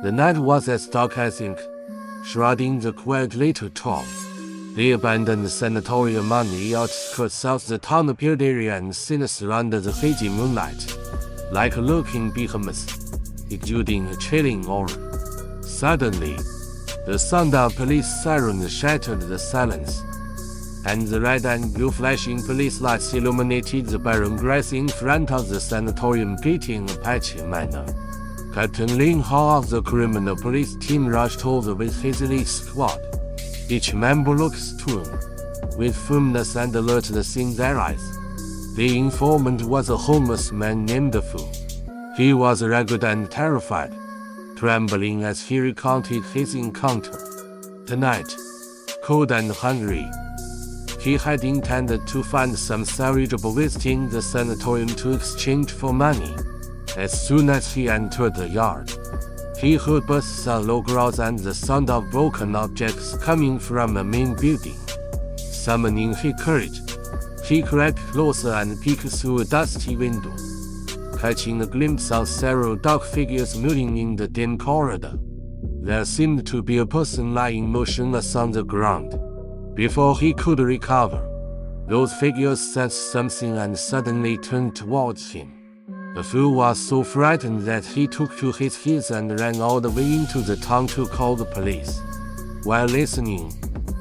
The night was as dark as ink, shrouding the quiet little town. The abandoned sanatorium on the outskirts of the town appeared eerie and sinister under the hazy moonlight, like a lurking behemoth, exuding a chilling aura. Suddenly, the sound of police sirens shattered the silence, and the red and blue flashing police lights illuminated the barren grass in front of the sanatorium gate in a patchy manner. Captain Ling Hao of the criminal police team rushed over with his elite squad. Each member looked stern, with firmness and alertness in their eyes. The informant was a homeless man named Fu. He was ragged and terrified, trembling as he recounted his encounter. Tonight, cold and hungry, he had intended to find some salvageable visiting the sanatorium to exchange for money. As soon as he entered the yard, he heard bursts of low growls and the sound of broken objects coming from a main building. Summoning his courage, he crept closer and peeked through a dusty window, catching a glimpse of several dark figures moving in the dim corridor. There seemed to be a person lying motionless on the ground. Before he could recover, those figures sensed something and suddenly turned towards him. The fool was so frightened that he took to his heels and ran all the way into the town to call the police. While listening,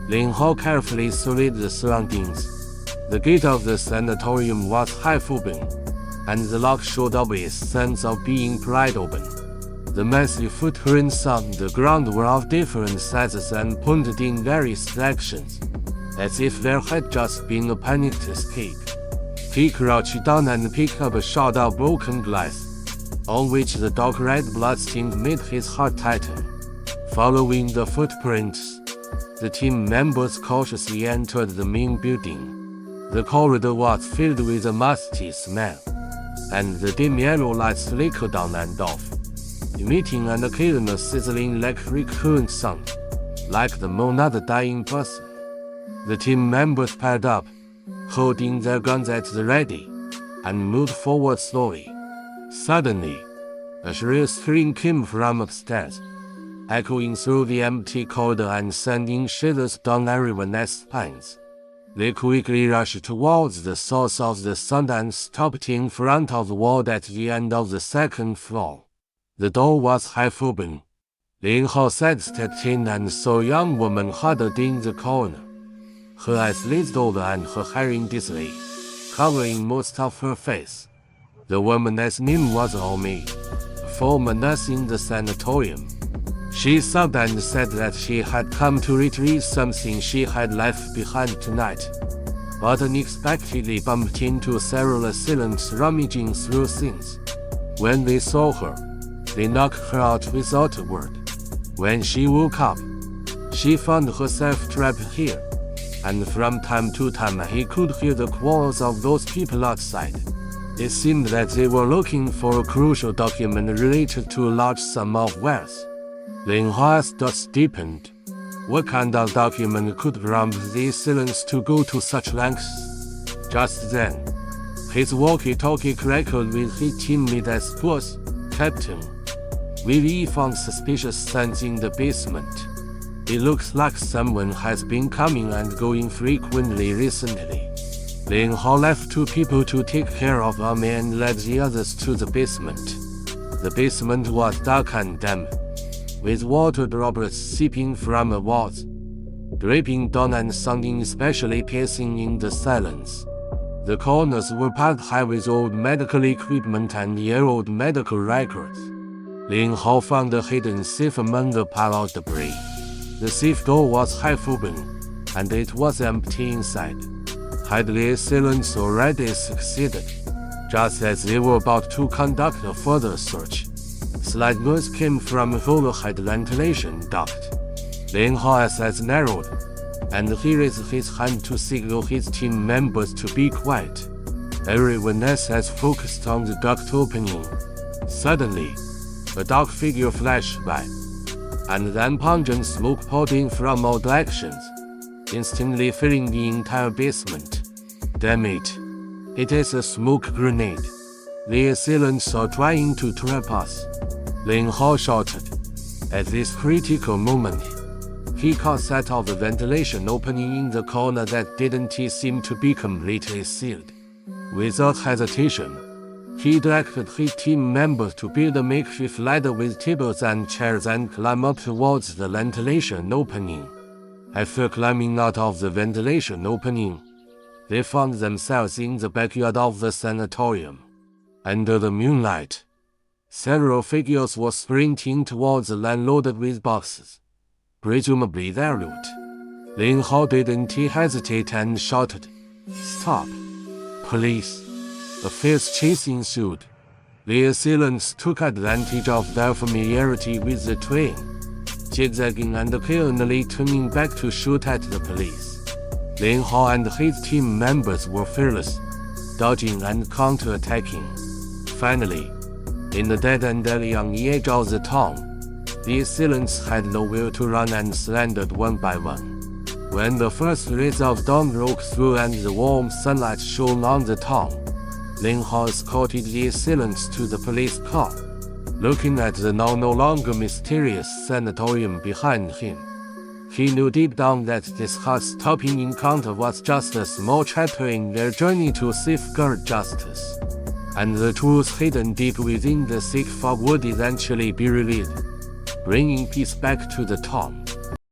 Ling Hao carefully surveyed the surroundings. The gate of the sanatorium was half open, and the lock showed obvious signs of being pried open. The massive footprints on the ground were of different sizes and pointed in various directions, as if there had just been a panicked escape. He crouched down and picked up a shard of broken glass, on which the dark red blood stain made his heart tighten. Following the footprints, the team members cautiously entered the main building. The corridor was filled with a musty smell, and the dim yellow lights flickered on and off, emitting an occasional sizzling electric current sound, like the moan of a dying person. The team members piled up, holding their guns at the ready, and moved forward slowly. Suddenly, a shrill scream came from upstairs, echoing through the empty corridor and sending shivers down everyone's spines. They quickly rushed towards the source of the sound and stopped in front of the wall at the end of the second floor. The door was half open. Ling Hao sidestepped in and saw a young woman huddled in the corner, her eyes glazed over and her hair in disarray, covering most of her face. The woman's name was Omi, a former nurse in the sanatorium. She sobbed and said that she had come to retrieve something she had left behind tonight, but unexpectedly bumped into several assailants rummaging through things. When they saw her, they knocked her out without a word. When she woke up, she found herself trapped here, and from time to time he could hear the quarrels of those people outside. It seemed that they were looking for a crucial document related to a large sum of wealth. Ling Hao's thoughts deepened. What kind of document could prompt the assailants to go to such lengths? Just then, his walkie-talkie crackled with his teammate as "Boss, Captain, we found suspicious signs in the basement. It looks like someone has been coming and going frequently recently." Ling Hao left two people to take care of Ame and led the others to the basement. The basement was dark and damp, with water droplets seeping from the walls, dripping down and sounding especially piercing in the silence. The corners were piled high with old medical equipment and year-old medical records. Ling Hao found a hidden safe among the pile of debris. The safe door was half open, and it was empty inside. Had the assailants already succeeded? Just as they were about to conduct a further search, slight noise came from the overhead ventilation duct. Ling Hao's eyes narrowed, and he raised his hand to signal his team members to be quiet. Everyone else has focused on the duct opening. Suddenly, a dark figure flashed by, and then pungent smoke poured in from all directions, instantly filling the entire basement. Damn it! It is a smoke grenade. The assailants are trying to trap us, Ling Hao shouted. At this critical moment, he caught sight of the ventilation opening in the corner that didn't seem to be completely sealed. Without hesitation, he directed his team members to build a makeshift ladder with tables and chairs and climb up towards the ventilation opening. After climbing out of the ventilation opening, they found themselves in the backyard of the sanatorium. Under the moonlight, several figures were sprinting towards the land loaded with boxes, presumably their loot. Ling Hao didn't hesitate and shouted, "Stop! Police!" A fierce chase ensued. The assailants took advantage of their familiarity with the terrain, zigzagging and occasionally turning back to shoot at the police. Ling Hao and his team members were fearless, dodging and counter-attacking. Finally, in the dead and alley on the edge of the town, the assailants had nowhere to run and surrendered one by one. When the first rays of dawn broke through and the warm sunlight shone on the town, Ling Hao escorted the assailants to the police car, looking at the now no longer mysterious sanatorium behind him. He knew deep down that this heart-stopping encounter was just a small chapter in their journey to safeguard justice, and the truth hidden deep within the thick fog would eventually be revealed, bringing peace back to the town.